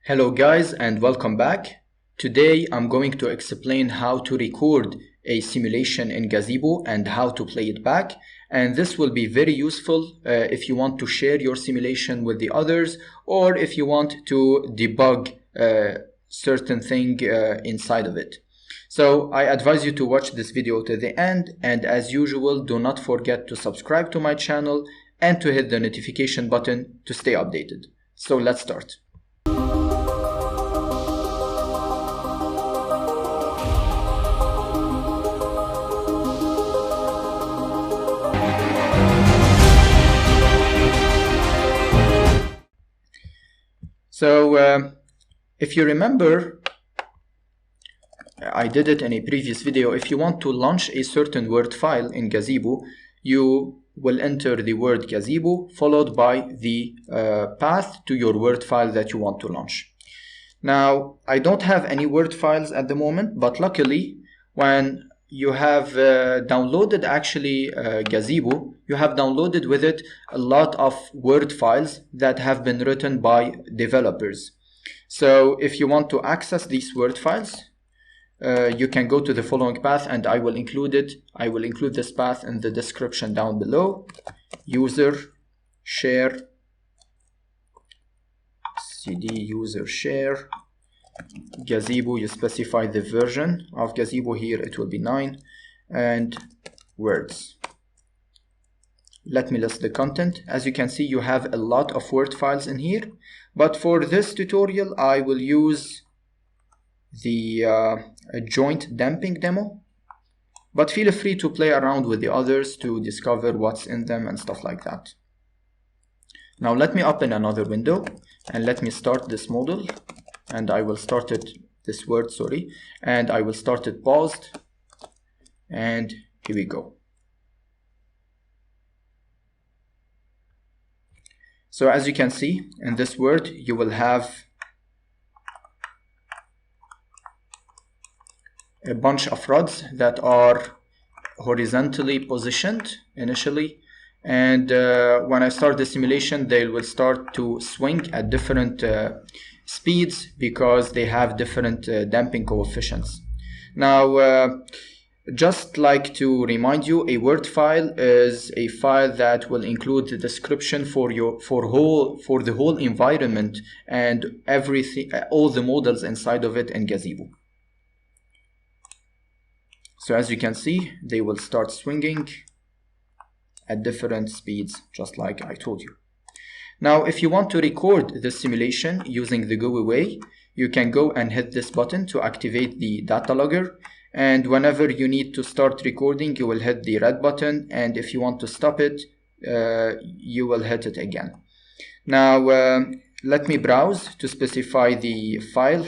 Hello guys and welcome back. Today I'm going to explain how to record a simulation in Gazebo and how to play it back, and this will be very useful if you want to share your simulation with the others or if you want to debug certain thing inside of it. So I advise you to watch this video to the end, and as usual do not forget to subscribe to my channel and to hit the notification button to stay updated. So let's start. So if you remember, I did it in a previous video. If you want to launch a certain Word file in Gazebo, you will enter the word Gazebo followed by the path to your Word file that you want to launch. Now, I don't have any Word files at the moment, but luckily when you have downloaded actually Gazebo, you have downloaded with it a lot of Word files that have been written by developers. So if you want to access these Word files, you can go to the following path, and I will include it. I will include this path in the description down below. User share cd user share Gazebo. You specify the version of Gazebo. Here it will be 9, and words. Let me list the content. As you can see, you have a lot of Word files in here, but for this tutorial I will use the joint damping demo, but feel free to play around with the others to discover what's in them and stuff like that. Now let me open another window and let me start this model, and I will start it, this word, sorry, and I will start it paused, and here we go. So as you can see, in this word you will have a bunch of rods that are horizontally positioned initially, and when I start the simulation they will start to swing at different speeds because they have different damping coefficients. Now just like to remind you, a Word file is a file that will include the description for the whole environment and everything, all the models inside of it in Gazebo. So as you can see, they will start swinging at different speeds, just like I told you. Now, if you want to record this simulation using the GUI way, you can go and hit this button to activate the data logger. And whenever you need to start recording, you will hit the red button. And if you want to stop it, you will hit it again. Now, let me browse to specify the file,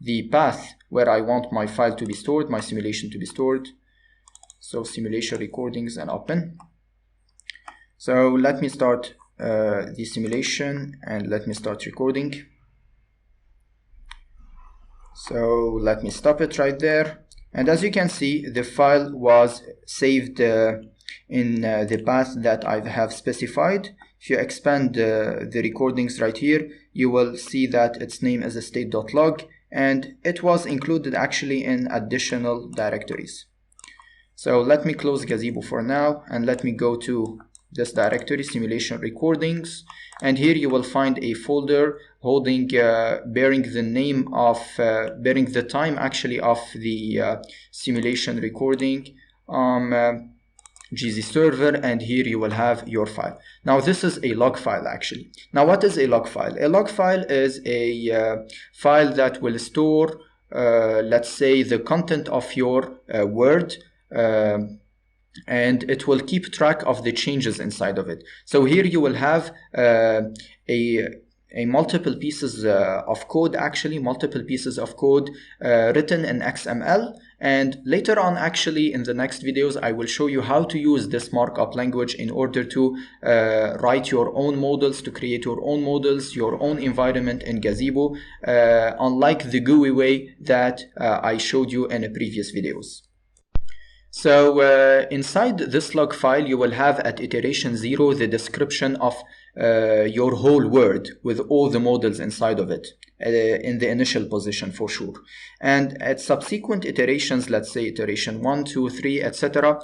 the path where I want my file to be stored, my simulation to be stored. So simulation recordings and open. So let me start the simulation and let me start recording. So let me stop it right there. And as you can see, the file was saved in the path that I have specified. If you expand the recordings right here, you will see that its name is a state.log, and it was included actually in additional directories. So let me close Gazebo for now, and let me go to this directory, simulation recordings, and here you will find a folder holding bearing the name of bearing the time actually of the simulation recording GZ server, and here you will have your file. Now this is a log file actually. Now what is a log file? A log file is a file that will store let's say the content of your Word, and it will keep track of the changes inside of it. So here you will have a multiple pieces of code, actually multiple pieces of code written in XML, and later on actually in the next videos I will show you how to use this markup language in order to write your own models, to create your own models, your own environment in Gazebo, unlike the GUI way that I showed you in the previous videos. So inside this log file you will have at iteration 0 the description of your whole word with all the models inside of it in the initial position for sure. And at subsequent iterations, let's say iteration 1, 2, 3, etc.,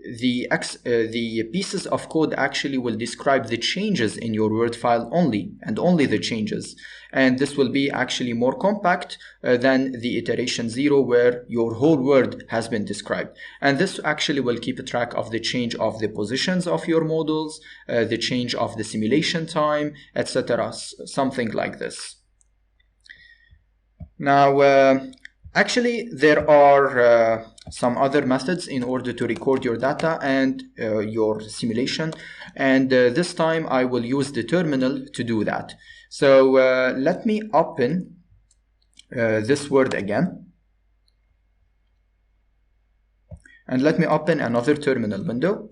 the pieces of code actually will describe the changes in your Word file only, and only the changes. And this will be actually more compact than the iteration 0, where your whole word has been described. And this actually will keep track of the change of the positions of your models, the change of the simulation time, etc. Something like this. Now, actually, there are some other methods in order to record your data and your simulation, and this time I will use the terminal to do that. So let me open this Word again, and let me open another terminal window,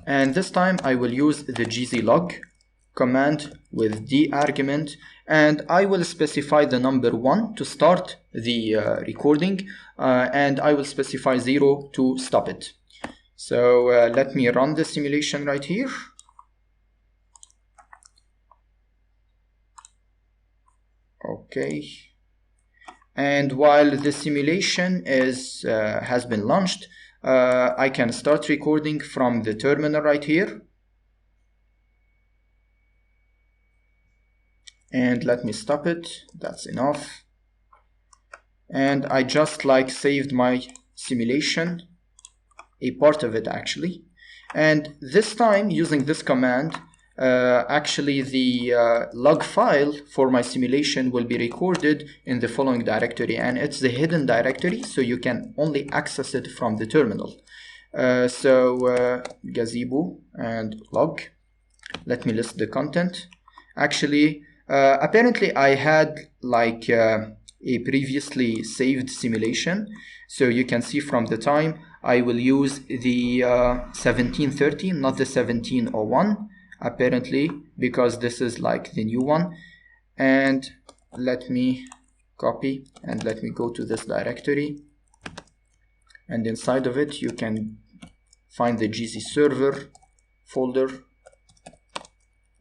and this time I will use the gzlog command with the argument, and I will specify the number 1 to start the recording, and I will specify 0 to stop it. So let me run the simulation right here. Okay, and while the simulation has been launched, I can start recording from the terminal right here. And let me stop it. That's enough. And I just saved my simulation, a part of it actually. And this time, using this command, actually the log file for my simulation will be recorded in the following directory, and it's the hidden directory, so you can only access it from the terminal. Gazebo and log. Let me list the content. Actually, apparently I had a previously saved simulation, so you can see from the time I will use the 1713, not the 1701, apparently, because this is the new one. And let me copy and let me go to this directory, and inside of it you can find the gz server folder.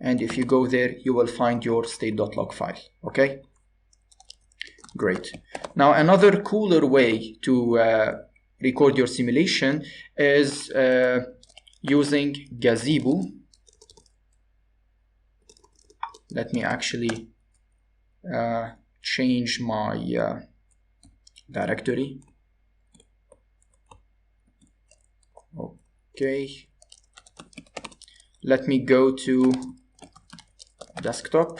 And if you go there, you will find your state.log file. Okay, great. Now, another cooler way to record your simulation is using Gazebo. Let me actually change my directory. Okay, let me go to desktop,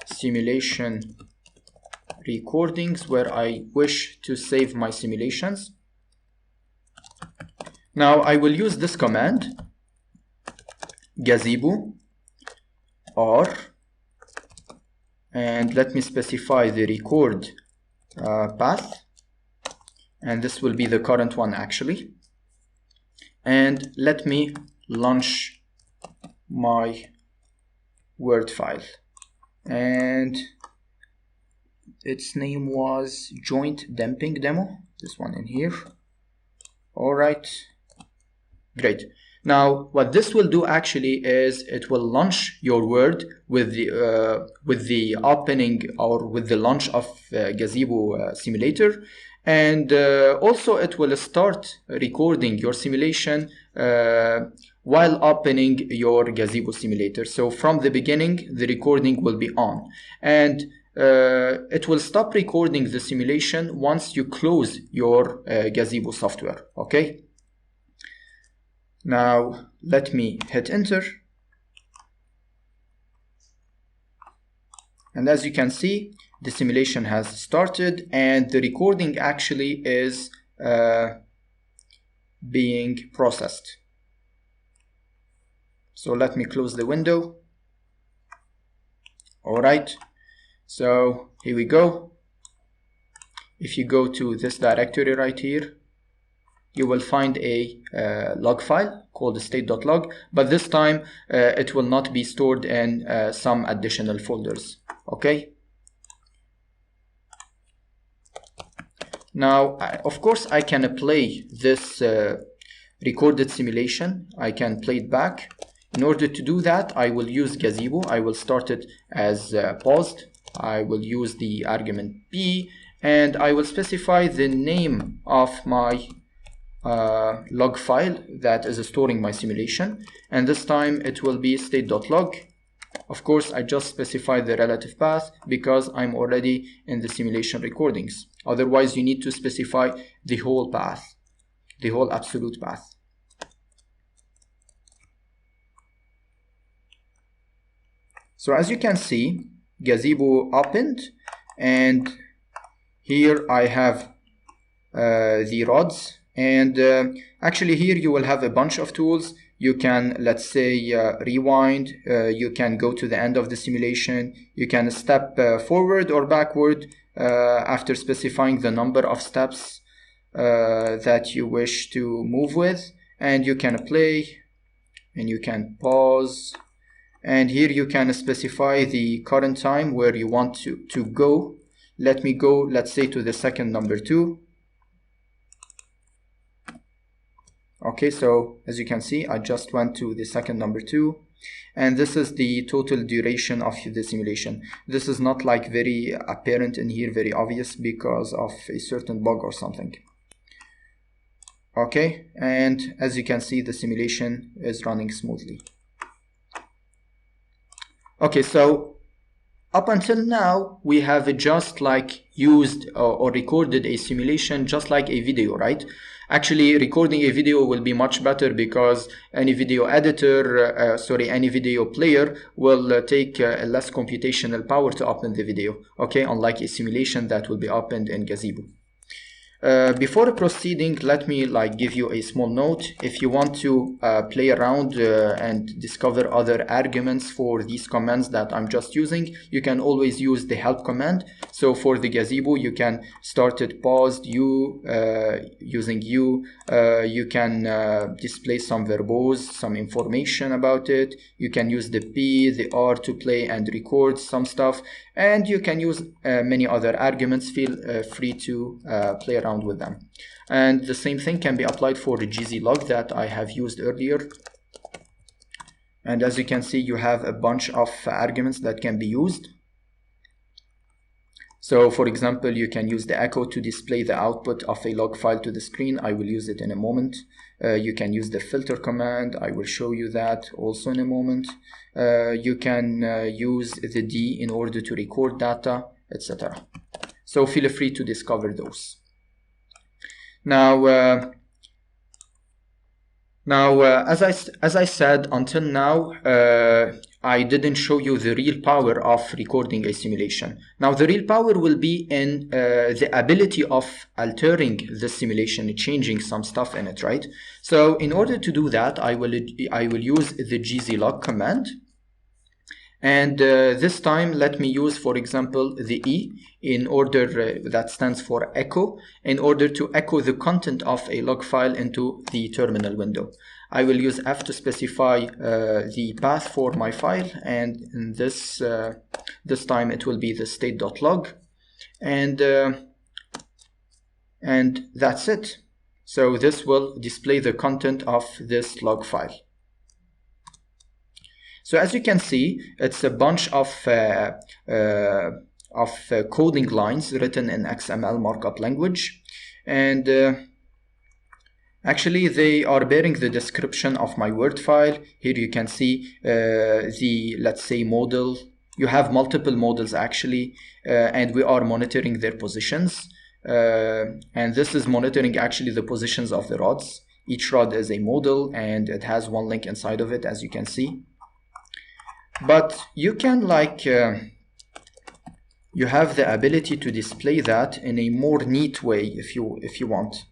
simulation recordings, where I wish to save my simulations. Now I will use this command, gazebo r, and let me specify the record path, and this will be the current one actually. And let me launch my Word file, and its name was joint damping demo, this one in here. All right, great. Now what this will do actually is it will launch your Word with the opening or with the launch of Gazebo simulator, and also it will start recording your simulation while opening your Gazebo simulator. So from the beginning, the recording will be on, and it will stop recording the simulation once you close your Gazebo software. Okay. Now let me hit enter, and as you can see, the simulation has started, and the recording actually is being processed. So let me close the window. All right, so here we go. If you go to this directory right here, you will find a log file called state.log, but this time it will not be stored in some additional folders. Okay. Now, of course, I can play this recorded simulation. I can play it back. In order to do that, I will use Gazebo. I will start it as paused. I will use the argument P, and I will specify the name of my log file that is storing my simulation, and this time it will be state.log. Of course, I just specify the relative path because I'm already in the simulation recordings. Otherwise, you need to specify the whole path, the whole absolute path. So as you can see, Gazebo opened, and here I have the rods, and actually here you will have a bunch of tools. You can, let's say, rewind, you can go to the end of the simulation, you can step forward or backward after specifying the number of steps that you wish to move with, and you can play, and you can pause, and here you can specify the current time where you want to go. Let me go, let's say, to the second number 2. Okay, so as you can see, I just went to the second number 2, and this is the total duration of the simulation. This is not like very apparent in here, very obvious because of a certain bug or something. Okay, and as you can see, the simulation is running smoothly. Okay, so up until now, we have just like used or recorded a simulation just like a video, right? Actually, recording a video will be much better because any video editor, any video player will take less computational power to open the video, okay? Unlike a simulation that will be opened in Gazebo. Before proceeding, let me give you a small note. If you want to play around and discover other arguments for these commands that I'm just using, you can always use the help command. So for the Gazebo, you can start it paused, using you can display some verbose, some information about it. You can use the P, the R to play and record some stuff, and you can use many other arguments. Feel free to play around with them. And the same thing can be applied for the gzlog that I have used earlier. And as you can see, you have a bunch of arguments that can be used. So for example, you can use the echo to display the output of a log file to the screen. I will use it in a moment. You can use the filter command. I will show you that also in a moment. You can use the D in order to record data, etc. So feel free to discover those. Now, as I said, until now, I didn't show you the real power of recording a simulation. Now, the real power will be in the ability of altering the simulation, changing some stuff in it, right? So, in order to do that, I will use the gzlog command. And this time, let me use, for example, the E in order, that stands for echo, in order to echo the content of a log file into the terminal window. I will use F to specify the path for my file, and in this time it will be the state.log, and that's it. So this will display the content of this log file. So as you can see, it's a bunch of coding lines written in XML markup language, and actually they are bearing the description of my Word file. Here you can see the, let's say, model. You have multiple models actually, and we are monitoring their positions. And this is monitoring actually the positions of the rods. Each rod is a model, and it has one link inside of it, as you can see. But you can you have the ability to display that in a more neat way if you want.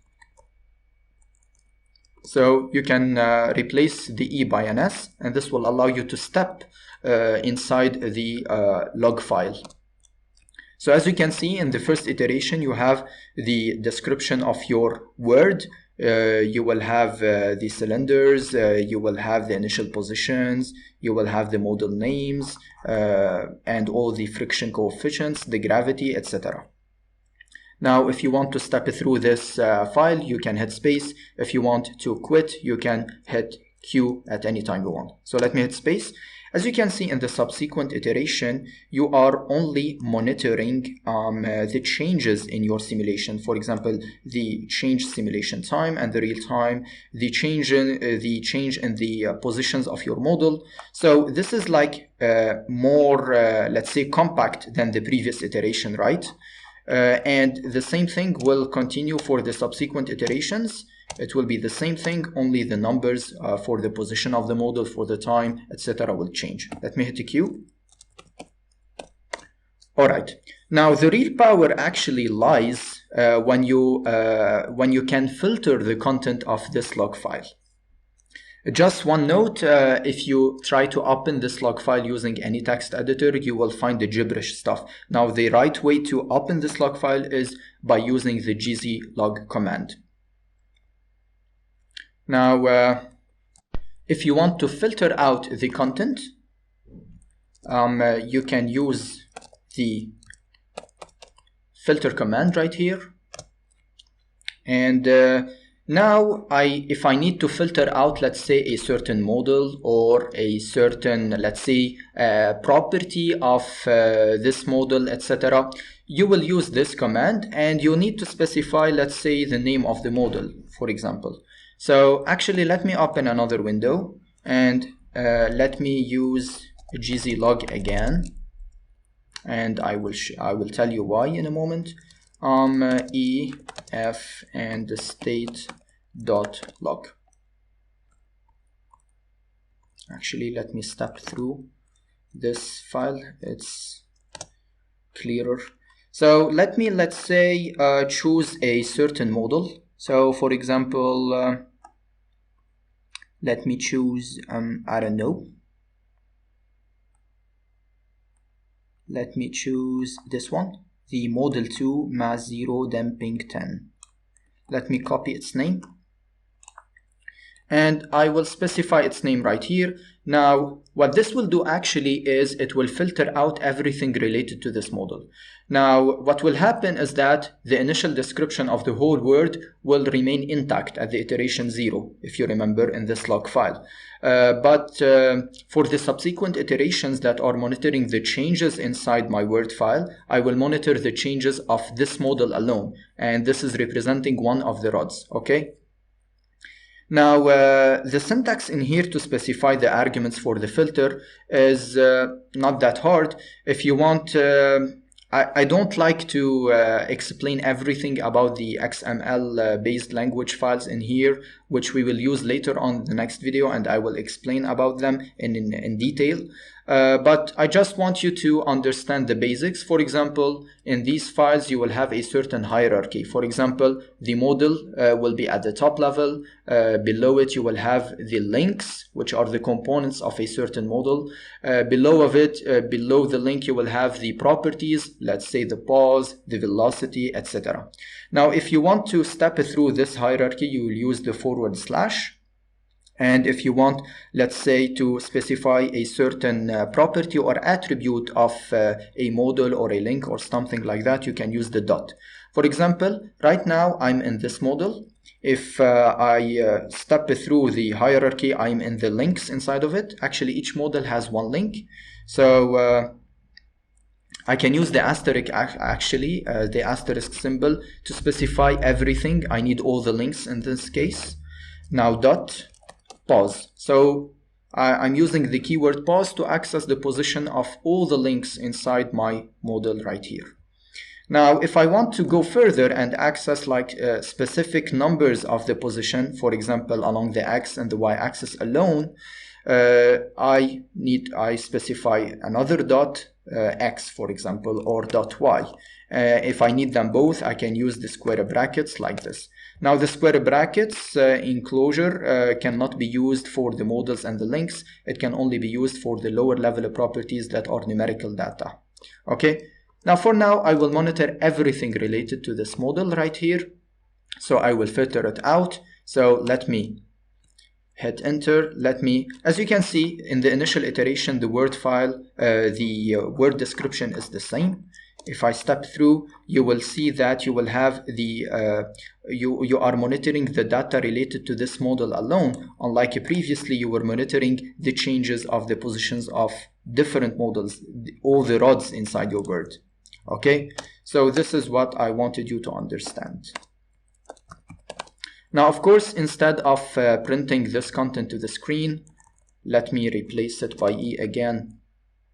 So you can replace the E by an S, and this will allow you to step inside the log file. So as you can see, in the first iteration, you have the description of your word. You will have the cylinders, you will have the initial positions, you will have the model names, and all the friction coefficients, the gravity, etc. Now, if you want to step through this file, you can hit space. If you want to quit, you can hit Q at any time you want. So let me hit space. As you can see in the subsequent iteration, you are only monitoring the changes in your simulation. For example, the change simulation time and the real time, the change in the positions of your model. So this is like more, let's say, compact than the previous iteration, right? And the same thing will continue for the subsequent iterations. It will be the same thing, only the numbers for the position of the model, for the time, etc. will change. Let me hit Q. All right. Now the real power actually lies when you can filter the content of this log file. Just one note, if you try to open this log file using any text editor, you will find the gibberish stuff. Now, the right way to open this log file is by using the gzlog command. Now, if you want to filter out the content, you can use the filter command right here. And now, if I need to filter out, let's say, a certain model or a certain, let's say, property of this model, etc., you will use this command, and you need to specify, let's say, the name of the model, for example. So actually, let me open another window, and let me use gzlog again, and I will tell you why in a moment. ef and the state.log. Actually, let me step through this file. It's clearer. So let's say choose a certain model. So for example, let me choose I don't know. Let me choose this one, the model 2 mass 0 damping 10. Let me copy its name, and I will specify its name right here. Now, what this will do actually is it will filter out everything related to this model. Now, what will happen is that the initial description of the whole word will remain intact at the iteration 0, if you remember in this log file. But for the subsequent iterations that are monitoring the changes inside my Word file, I will monitor the changes of this model alone. And this is representing one of the rods, okay? Now, the syntax in here to specify the arguments for the filter is not that hard. If you want, I don't like to explain everything about the XML based language files in here, which we will use later on in the next video, and I will explain about them in detail. But I just want you to understand the basics. For example, in these files, you will have a certain hierarchy. For example, the model will be at the top level. Below it, you will have the links, which are the components of a certain model. Below the link, you will have the properties, let's say the pause, the velocity, etc. Now, if you want to step through this hierarchy, you will use the /. And if you want, let's say, to specify a certain property or attribute of a model or a link or something like that, you can use the dot. For example, right now I'm in this model. If I step through the hierarchy, I'm in the links inside of it. Actually, each model has one link. So I can use the asterisk, the asterisk symbol, to specify everything. I need all the links in this case. Now dot. Pause. So I'm using the keyword pause to access the position of all the links inside my model right here. Now, if I want to go further and access like specific numbers of the position, for example, along the X and the Y axis alone, I specify another dot X, for example, or dot Y. If I need them both, I can use the square brackets like this. Now, the square brackets enclosure cannot be used for the models and the links. It can only be used for the lower level properties that are numerical data. Okay. Now, for now, I will monitor everything related to this model right here. So I will filter it out. So let me hit enter. As you can see in the initial iteration, the Word file, the word description is the same. if I step through, you will see that you will have the you are monitoring the data related to this model alone, unlike previously you were monitoring the changes of the positions of different models, all the rods inside your bird. Okay, so this is what I wanted you to understand. Now, of course, instead of printing this content to the screen, let me replace it by E again.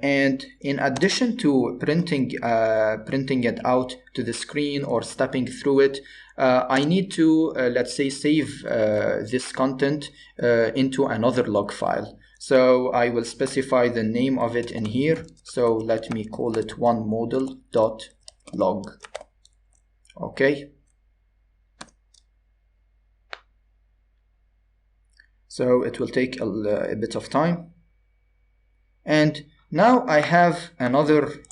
And in addition to printing it out to the screen or stepping through it, I need to, let's say, save this content into another log file. So I will specify the name of it in here. So let me call it onemodel.log. Okay. So it will take a bit of time. And now I have another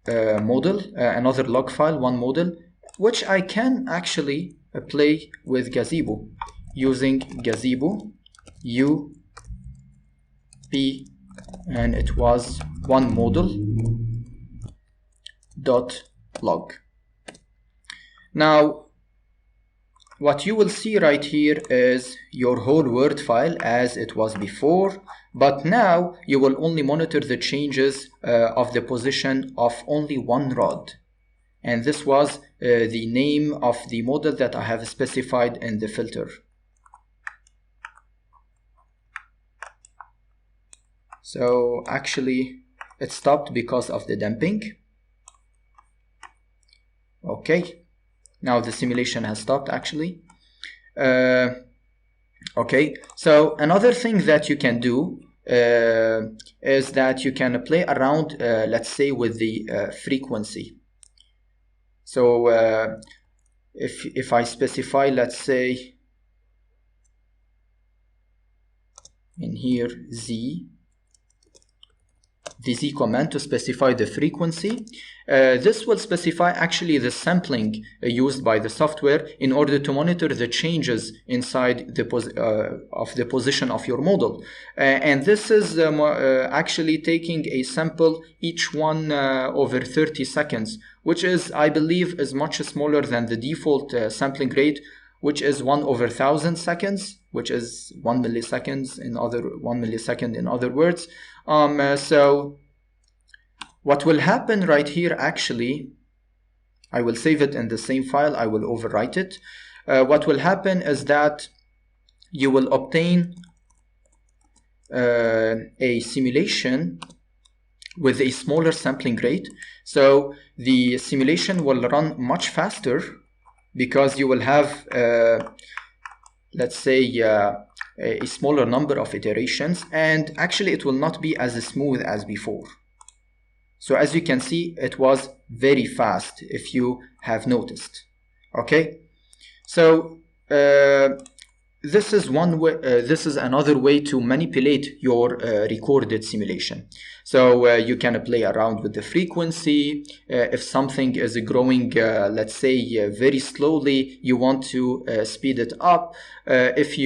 model, another log file, one model, which I can actually play with Gazebo using Gazebo UP, and it was one model.log. Now, what you will see right here is your whole Word file as it was before, but now you will only monitor the changes of the position of only one rod. And this was the name of the model that I have specified in the filter. So actually it stopped because of the damping. Okay. Now the simulation has stopped actually. Okay, so another thing that you can do is that you can play around, let's say, with the frequency. So if I specify, let's say, in here the Z command to specify the frequency. This will specify actually the sampling used by the software in order to monitor the changes inside the position of your model. And this is actually taking a sample each one over 30 seconds, which is, I believe, is much smaller than the default sampling rate, which is 1/1000 seconds, which is 1 millisecond in other words. So what will happen right here, actually, I will save it in the same file, I will overwrite it. What will happen is that you will obtain a simulation with a smaller sampling rate. So the simulation will run much faster because you will have, let's say, a smaller number of iterations, and actually it will not be as smooth as before. So as you can see, it was very fast, if you have noticed. Okay, so this is one way. This is another way to manipulate your recorded simulation. So you can play around with the frequency. If something is growing, let's say, very slowly, you want to speed it up. If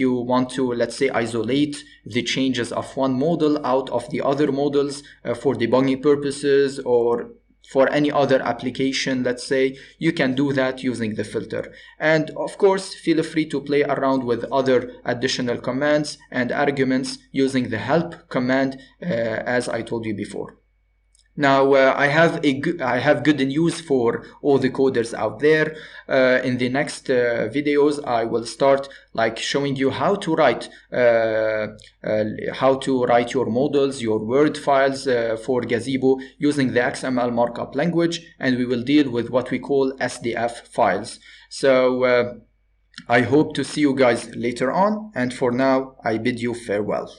you want to, let's say, isolate the changes of one model out of the other models for debugging purposes or for any other application, let's say, you can do that using the filter. And of course, feel free to play around with other additional commands and arguments using the help command, as I told you before. Now, I have good news for all the coders out there. In the next videos, I will start like showing you how to write your models, your Word files for Gazebo using the XML markup language, and we will deal with what we call SDF files. So I hope to see you guys later on, and for now, I bid you farewell.